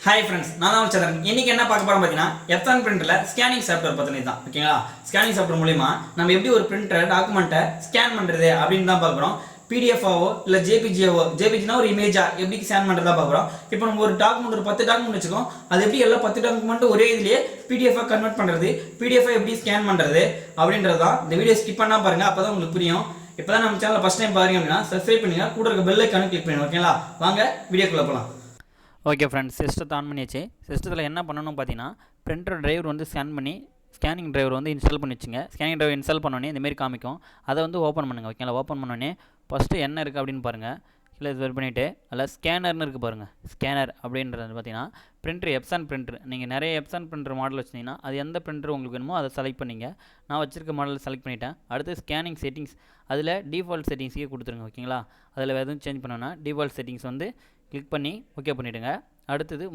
Hi friends, நான் தான் சந்திரன். இன்னைக்கு என்ன பார்க்க போறோம் பார்த்தீங்கன்னா Epson printerல ஸ்கேனிங் சாஃப்ட்வேர் பத்தினது தான். ஓகேங்களா? ஸ்கேனிங் சாஃப்ட்வேர் மூலமா நம்ம எப்படி ஒரு பிரிண்டர் டாக்குமெண்ட்டை ஸ்கேன் பண்றது அப்படின்னு தான் பார்க்க போறோம். PDF ஆவோ இல்ல JPG-னா ஒரு இமேஜா எப்படி ஸ்கேன் பண்றதா பார்க்குறோம். இப்போ நம்ம ஒரு டாக்குமெண்ட் ஒரு 10 டாக்குமெண்ட் வச்சுக்கோம். அது எப்படி எல்லா 10 டாக்குமெண்ட் ஒரே இதுலயே PDF-ஆ கன்வெர்ட் பண்றது, PDF-ஆ எப்படி ஸ்கேன் பண்றது அப்படின்றது தான். இந்த வீடியோ ஸ்கிப் பண்ணா பாருங்க, அப்பதான் உங்களுக்கு புரியும். இப்போதான் நம்ம சேனலை ஃபர்ஸ்ட் டைம் பாருங்க அப்படின்னா சப்ஸ்கிரைப் பண்ணுங்க, கூட இருக்க பெல் ஐகானை கிளிக் பண்ணுங்க. ஓகேங்களா? வாங்க வீடியோக்குள்ள போலாம். ஓகே ஃப்ரெண்ட்ஸ், சிஸ்டத்தை ஆன் பண்ணியாச்சு. சிஸ்டத்தில் என்ன பண்ணணும் பார்த்தீங்கன்னா, பிரிண்டர் டிரைவர் வந்து ஸ்கேன் பண்ணி ஸ்கேனிங் டிரைவர் வந்து இன்ஸ்டால் பண்ணி வச்சுங்க. ஸ்கேனிங் டிரைவர் இன்ஸ்டால் பண்ணோன்னே இந்தமாரி காமிக்கும். அதை வந்து ஓப்பன் பண்ணுங்கள். ஓகேங்களா? ஓப்பன் பண்ணோன்னே ஃபஸ்ட்டு என்ன இருக்குது அப்படின்னு பாருங்கள். இல்லை இது பண்ணிவிட்டு அதில் ஸ்கேனர்னு இருக்குது பாருங்கள். ஸ்கேனர் அப்படின்றது பார்த்தீங்கன்னா பிரிண்டர் எப்சன் பிரிண்டர். நீங்கள் நிறைய எப்சன் பிரிண்டர் மாடல் வச்சிங்கன்னா அது எந்த பிரிண்டர் உங்களுக்கு வேணுமோ அதை செலக்ட் பண்ணிங்க. நான் வச்சிருக்க மாடல் செலக்ட் பண்ணிட்டேன். அடுத்து ஸ்கேனிங் செட்டிங்ஸ், அதில் டிஃபால்ட் செட்டிங்ஸே கொடுத்துருங்க. ஓகேங்களா? அதில் எதுவும் சேஞ்ச் பண்ணோன்னா டிஃபால்ட் செட்டிங்ஸ் வந்து கிளிக் பண்ணி ஓகே பண்ணிவிடுங்க. அடுத்தது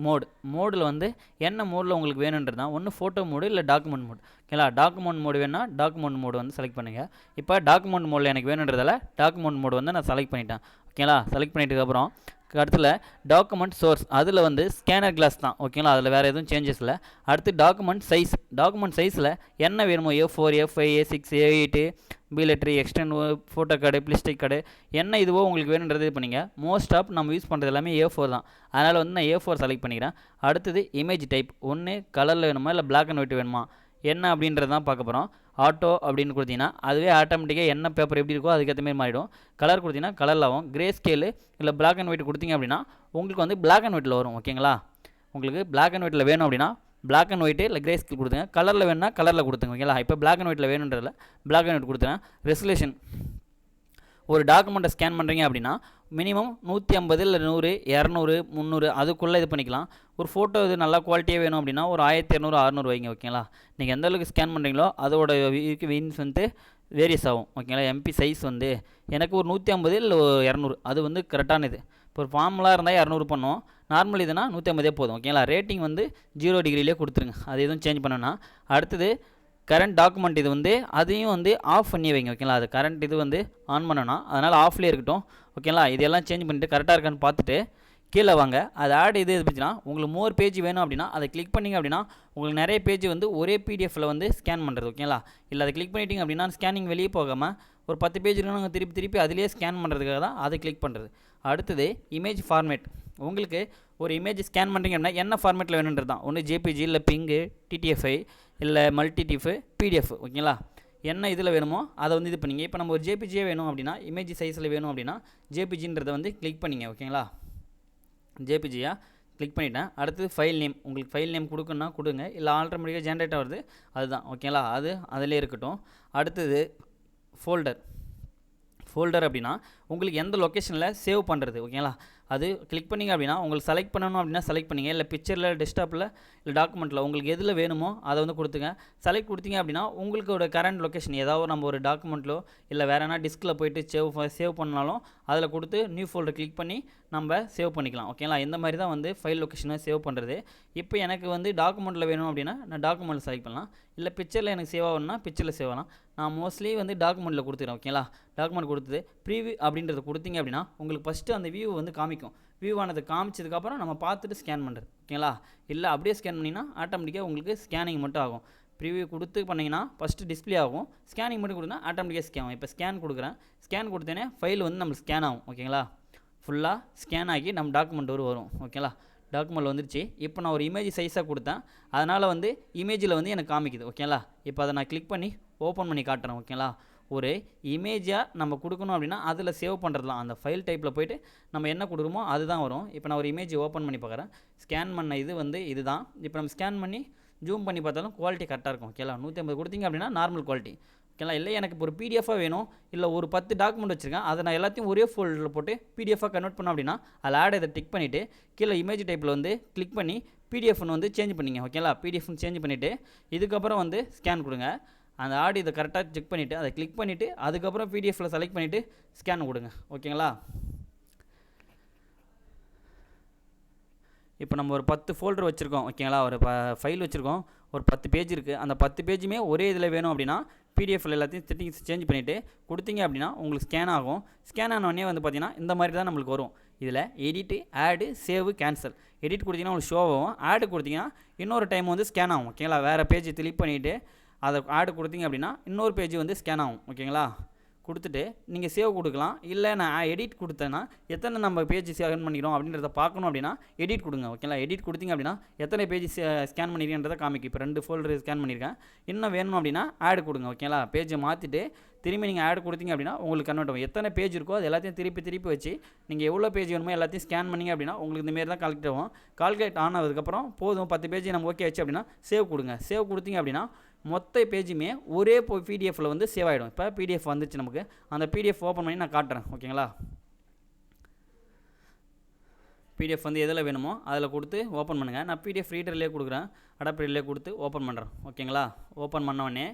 மோடில் வந்து என்ன மோடில் உங்களுக்கு வேணுன்றது தான். ஒன்று ஃபோட்டோ மோடு இல்லை டாக்குமெண்ட் மோடு. ஓகேங்களா? டாக்குமெண்ட் மோடு வேணால் டாக்குமெண்ட் மோடு வந்து செலக்ட் பண்ணுங்கள். இப்போ டாக்குமெண்ட் மோடில் எனக்கு வேணுன்றதால டாக்குமெண்ட் மோடு வந்து நான் செலக்ட் பண்ணிட்டேன். ஓகேங்களா? செலக்ட் பண்ணிட்டதுக்கப்புறம் அடுத்துல டாக்குமெண்ட் சோர்ஸ், அதில் வந்து ஸ்கேனர் கிளாஸ் தான். ஓகேங்களா? அதில் வேறு எதுவும் சேஞ்சஸ் இல்லை. அடுத்து டாக்குமெண்ட் சைஸில் என்ன வேணுமோ A4, A5, A6, A8, B letter, extend, photo card, plastic card, என்ன இதுவோ உங்களுக்கு வேணுன்றது இது பண்ணிங்க. மோஸ்ட் ஆஃப் நம்ம யூஸ் பண்ணுறது எல்லாமே A4 தான். அதனால் வந்து நான் A4 செலக்ட் பண்ணிக்கிறேன். அடுத்தது இமேஜ் டைப், ஒன்று கலரில் வேணுமா இல்லை பிளாக் அண்ட் ஒயிட் வேணுமா என்ன அப்படின்றது தான் பார்க்க போகிறோம். ஆட்டோ அப்படின்னு கொடுத்தீங்கன்னா அதுவே ஆட்டோமேட்டிக்காக என்ன பேப்பர் எப்படி இருக்கோ அதுக்கேற்ற மாதிரி மாறிடும். கலர் கொடுத்தீங்கன்னா கலரில் ஆகும். கிரே ஸ்கேலு இல்லை பிளாக் அண்ட் ஒயிட் கொடுத்தீங்க அப்படின்னா உங்களுக்கு வந்து பிளாக் அண்ட் ஒயிட்டில் வரும். ஓகேங்களா? உங்களுக்கு பிளாக் அண்ட் ஒயிட்டில் வேணும் அப்படின்னா பிளாக் அண்ட் ஒயிட்டு இல்லை கிரே ஸ்கேல் கொடுத்துங்க. கலரில் வேணுன்னா கலரில் கொடுத்துங்க. ஓகேங்களா? இப்போ பிளாக் அண்ட் ஒயிட்டில் வேணுன்றதில் பிளாக் அண்ட் ஒயிட் கொடுத்துறேன். ரெசல்யூஷன், ஒரு டாக்குமெண்ட்டை ஸ்கேன் பண்ணுறீங்க அப்படின்னா மினிமம் 150 இல்லை 100, 200, 300 அதுக்குள்ளே இது பண்ணிக்கலாம். ஒரு ஃபோட்டோ இது நல்லா குவாலிட்டியாக வேணும் அப்படின்னா ஒரு 1200, 600 வைங்க. ஓகேங்களா? நீங்கள் எந்த அளவுக்கு ஸ்கேன் பண்ணுறீங்களோ அதோட வின்ஸ் வந்து வேரியஸ் ஆகும். ஓகேங்களா? MP சைஸ் வந்து எனக்கு ஒரு 150 இல்லை 200 அது வந்து கரெக்டானது. இப்போ ஒரு ஃபார்முலா இருந்தால் 200 பண்ணோம், நார்மல் இதுனா 150 போதும். ஓகேங்களா? ரேட்டிங் வந்து 0 டிகிரிலே கொடுத்துருங்க. அது எதுவும் சேஞ்ச் பண்ணோன்னா அடுத்தது கரண்ட் டாக்குமெண்ட் இது வந்து அதையும் வந்து ஆஃப் பண்ணி வைங்க. ஓகேங்களா? அது கரண்ட் இது வந்து ஆன் பண்ணோன்னா அதனால் ஆஃப்லேயே இருக்கட்டும். ஓகேங்களா? இதெல்லாம் சேஞ்ச் பண்ணிவிட்டு கரெக்டாக இருக்கான்னு பார்த்துட்டு கீழே வாங்க. அது ஆட் இது இருந்துச்சுன்னா உங்களுக்கு மோர் பேஜ் வேணும் அப்படின்னா அதை கிளிக் பண்ணிங்க அப்படின்னா உங்களுக்கு நிறைய பேஜ் வந்து ஒரே PDF-ல் வந்து ஸ்கேன் பண்ணுறது. ஓகேங்களா? இல்லை அதை கிளிக் பண்ணிட்டீங்க அப்படின்னா ஸ்கேனிங் வெளியே போகாமல் ஒரு 10 பேஜ் இருக்குன்னு திருப்பி அதிலேயே ஸ்கேன் பண்ணுறதுக்காக தான் அதை கிளிக் பண்ணுறது. அடுத்தது இமேஜ் ஃபார்மேட், உங்களுக்கு ஒரு இமேஜ் ஸ்கேன் பண்ணுறீங்க அப்படின்னா என்ன ஃபார்மேட்டில் வேணுன்றது தான். ஒன்று JPG இல்லை பிங்கு, TTF இல்லை மல்டிடிஃப், PDF. ஓகேங்களா? என்ன இதில் வேணுமோ அதை வந்து இது பண்ணிங்க. இப்போ நம்ம ஒரு JPG வேணும் அப்படின்னா இமேஜ் சைஸில் வேணும் அப்படின்னா JPG-ன்றதை வந்து கிளிக் பண்ணிங்க. ஓகேங்களா? JPG-யா கிளிக் பண்ணிட்டேன். அடுத்தது ஃபைல் நேம், உங்களுக்கு ஃபைல் நேம் கொடுக்குன்னா கொடுங்க, இல்லை ஆல்டர்மேட்டிக்காக ஜென்ரேட் ஆகுது அதுதான். ஓகேங்களா? அது அதிலே இருக்கட்டும். அடுத்தது ஃபோல்டர் அப்படின்னா உங்களுக்கு எந்த லொக்கேஷனில் சேவ் பண்ணுறது. ஓகேங்களா? அது கிளிக் பண்ணிங்க அப்படின்னா உங்களுக்கு செலக்ட் பண்ணணும் அப்படின்னா செலக்ட் பண்ணிங்க, இல்லை பிக்சரில், டெஸ்க்டாப்பில், இல்லை டாக்குமெண்ட்டில் உங்களுக்கு எதில் வேணுமோ அதை வந்து கொடுத்துங்க. செலக்ட் கொடுத்தீங்க அப்படின்னா உங்களுக்கோட கரண்ட் லொக்கேஷன் ஏதாவது நம்ம ஒரு டாக்குமெண்ட்டிலோ இல்லை வேறு என்ன டிஸ்கில் போய்ட்டு சேவ் பண்ணாலும் அதில் கொடுத்து நியூ ஃபோல்டர் கிளிக் பண்ணி நம்ம சேவ் பண்ணிக்கலாம். ஓகேங்களா? இந்த மாதிரி தான் வந்து ஃபைல் லொக்கேஷனை சேவ் பண்ணுறது. இப்போ எனக்கு வந்து டாக்குமெண்ட்டில் வேணும் அப்படின்னா நான் டாக்குமெண்ட்டில் செலக்ட் பண்ணலாம், இல்லை பிக்சரில் எனக்கு சேவ் ஆகணும்னா பிக்சரில் சேவ் ஆகலாம். நான் மோஸ்ட்லி வந்து டாக்குமெண்ட்டில் கொடுத்துக்கிறேன். ஓகேங்களா? டாக்குமெண்ட் கொடுத்தது ப்ரீவியூ அப்படின்றது கொடுத்தீங்க அப்படின்னா உங்களுக்கு ஃபஸ்ட்டு அந்த வியூ வந்து காமிக்கும். வியூ ஆனது காமிச்சதுக்கப்புறம் நம்ம பார்த்துட்டு ஸ்கேன் பண்ணுறது. ஓகேங்களா? இல்லை அப்படியே ஸ்கேன் பண்ணிங்கன்னா ஆட்டோமேட்டிக்காக உங்களுக்கு ஸ்கேனிங் மட்டும் ஆகும். ப்ரிவியூ கொடுத்து பண்ணிங்கன்னா ஃபஸ்ட்டு டிஸ்பிளே ஆகும், ஸ்கேனிங் மட்டும் கொடுத்தா ஆட்டோமேட்டிக்காக ஸ்கேன் ஆகும். இப்போ ஸ்கேன் கொடுக்குறேன், ஸ்கேன் கொடுத்தேனே ஃபைல் வந்து நம்மளுக்கு ஸ்கேன் ஆகும். ஓகேங்களா? ஃபுல்லாக ஸ்கேன் ஆகி நம்ம டாக்குமெண்ட் வரும். ஓகேங்களா? டாக்குமெண்ட் வந்துருச்சு. இப்போ நான் ஒரு இமேஜ் சைஸாக கொடுத்தேன், அதனால் வந்து இமேஜில் வந்து எனக்கு காமிக்குது. ஓகேங்களா? இப்போ அதை நான் கிளிக் பண்ணி ஓப்பன் பண்ணி காட்டுறேன். ஓகேங்களா? ஒரு இமேஜாக நம்ம கொடுக்கணும் அப்படின்னா அதில் சேவ் பண்ணுறதுலாம் அந்த ஃபைல் டைப்பில் போய்ட்டு நம்ம என்ன கொடுக்குறோமோ அதுதான் வரும். இப்போ நான் ஒரு இமேஜ் ஓப்பன் பண்ணி பார்க்குறேன். ஸ்கேன் பண்ண இது வந்து இதுதான். இப்போ நம்ம ஸ்கேன் பண்ணி ஜூம் பண்ணி பார்த்தாலும் குவாலிட்டி கரெக்டாக இருக்கும். ஓகேங்களா? 150 கொடுத்தீங்க அப்படின்னா நார்மல் குவாலிட்டி. ஓகேங்களா? இல்லை எனக்கு இப்போ ஒரு PDF-ஆக வேணும், இல்லை ஒரு 10 டாக்குமெண்ட் வச்சுருக்கேன், அதை நான் எல்லாத்தையும் ஒரே ஃபோல்டரில் போட்டு PDF-ஆக கன்வெர்ட் பண்ணோம் அப்படின்னா அதில் ஆட் இதை டிக் பண்ணிவிட்டு கீழே இமேஜ் டைப்பில் வந்து கிளிக் பண்ணி PDF-ன்னு வந்து சேஞ்ச் பண்ணிங்க. ஓகேங்களா? PDF-ன்னு சேஞ்ச் பண்ணிவிட்டு இதுக்கப்புறம் வந்து ஸ்கேன் கொடுங்க. அந்த ஆட் இதை கரெக்டாக செக் பண்ணிவிட்டு அதை கிளிக் பண்ணிவிட்டு அதுக்கப்புறம் PDF-ல் செலக்ட் பண்ணிவிட்டு ஸ்கேன் கொடுங்க. ஓகேங்களா? இப்போ நம்ம ஒரு 10 ஃபோல்டர் வச்சுருக்கோம். ஓகேங்களா? ஒரு ஃபைல் வச்சுருக்கோம், ஒரு 10 பேஜ் இருக்குது. அந்த 10 பேஜுமே ஒரே இதில் வேணும் அப்படின்னா பிடிஎஃப்ல எல்லாத்தையும் செட்டிங்ஸ் சேஞ்ச் பண்ணிவிட்டு கொடுத்தீங்க அப்படின்னா உங்களுக்கு ஸ்கேன் ஆகும். ஸ்கேன் ஆனோடனே வந்து பார்த்தீங்கன்னா இந்த மாதிரி தான் நம்மளுக்கு வரும். இதில் எடிட்டு, ஆடு, சேவ், கேன்சல். எடிட் கொடுத்தீங்கன்னா உங்களுக்கு ஷோ ஆகும். ஆடு கொடுத்தீங்கன்னா இன்னொரு டைம் வந்து ஸ்கேன் ஆகும். ஓகேங்களா, வேறு பேஜ் கிளிக் பண்ணிவிட்டு அதை ஆடு கொடுத்தீங்க அப்படின்னா இன்னொரு பேஜ் வந்து ஸ்கேன் ஆகும். ஓகேங்களா, கொடுத்துட்டு நீங்கள் சேவ் கொடுக்கலாம். இல்லை நான் எடிட் கொடுத்தேன்னா எத்தனை நம்ம பேஜ் ஸ்கேன் பண்ணிக்கிறோம் அப்படின்றத பார்க்கணும் அப்படின்னா எடிட் கொடுங்க. ஓகேங்களா, எடிட் கொடுத்தீங்க அப்படின்னா எத்தனை பேஜ் ஸ்கேன் பண்ணிக்கிறேன்றதை காமிக்கும். இப்போ 2 ஃபோல்டர் ஸ்கேன் பண்ணியிருக்கேன். இன்னும் வேணும் அப்படின்னா ஆட் கொடுங்க. ஓகேங்களா, பேஜை மாற்றிட்டு திரும்பி நீங்கள் ஆட் கொடுத்தீங்க அப்படின்னா உங்களுக்கு கன்வெர்ட் ஆகும். எத்தனை பேஜ் இருக்கோ அது எல்லாத்தையும் திருப்பி வச்சு நீங்கள் எவ்வளோ பேஜ் வேணுமோ எல்லாத்தையும் ஸ்கேன் பண்ணிங்க அப்படின்னா உங்களுக்கு இந்தமாரி தான் கால்குலேட் ஆகும். கால்குலேட் ஆனதுக்கப்புறம் போதும் 10 பேஜ் நம்ம ஓகே ஆச்சு அப்படின்னா சேவ் கொடுங்க. சேவ் கொடுத்தீங்க அப்படின்னா மொத்த பேஜுமே ஒரே பிடிஎஃப்பில் வந்து சேவ் ஆகிடும். இப்போ பிடிஎஃப் வந்துச்சு நமக்கு. அந்த பிடிஎஃப் ஓப்பன் பண்ணி நான் காட்டுறேன். ஓகேங்களா, பிடிஎஃப் வந்து எதில் வேணுமோ அதில் கொடுத்து ஓப்பன் பண்ணுங்கள். நான் பிடிஎஃப் ரீடர்லேயே கொடுக்குறேன். அடாப்டர்லேயே கொடுத்து ஓப்பன் பண்ணுறேன். ஓகேங்களா, ஓப்பன் பண்ணோடனே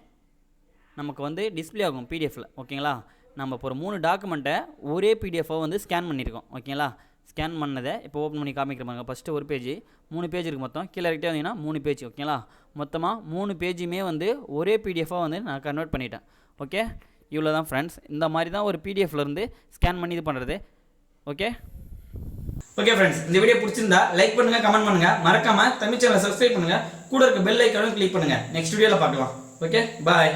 நமக்கு வந்து டிஸ்பிளே ஆகும் பிடிஎஃப்பில். ஓகேங்களா, நம்ம இப்போ ஒரு 3 டாக்குமெண்ட்டை ஒரே பிடிஎஃபாக வந்து ஸ்கேன் பண்ணியிருக்கோம். ஓகேங்களா, ஸ்கேன் பண்ணதை இப்போ ஓப்பன் பண்ணி காமிக்கிறோம். ஃபஸ்ட்டு ஒரு பேஜ், 3 பேஜ் இருக்குது மொத்தம். கீழே இறக்கிட்டே வந்தீங்கன்னா 3 பேஜ். ஓகேங்களா, மொத்தமாக 3 பேஜுமே வந்து ஒரே பிடிஎஃபாக வந்து நான் கன்வெர்ட் பண்ணிட்டேன். ஓகே, இவ்வளோ தான் ஃப்ரெண்ட்ஸ். இந்த மாதிரி தான் ஒரு பிடிஎஃப்லேருந்து ஸ்கேன் பண்ணி இது பண்ணுறது. ஓகே ஃப்ரெண்ட்ஸ், இந்த வீடியோ பிடிச்சிருந்தா லைக் பண்ணுங்கள், கமெண்ட் பண்ணுங்கள். மறக்காமல் தமிழ் சேனலை சப்ஸ்கிரைப் பண்ணுங்கள். கூட இருக்க பெல் ஐக்கானும் கிளிக் பண்ணுங்கள். நெக்ஸ்ட் வீடியோவில் பார்க்கலாம். ஓகே, பாய்.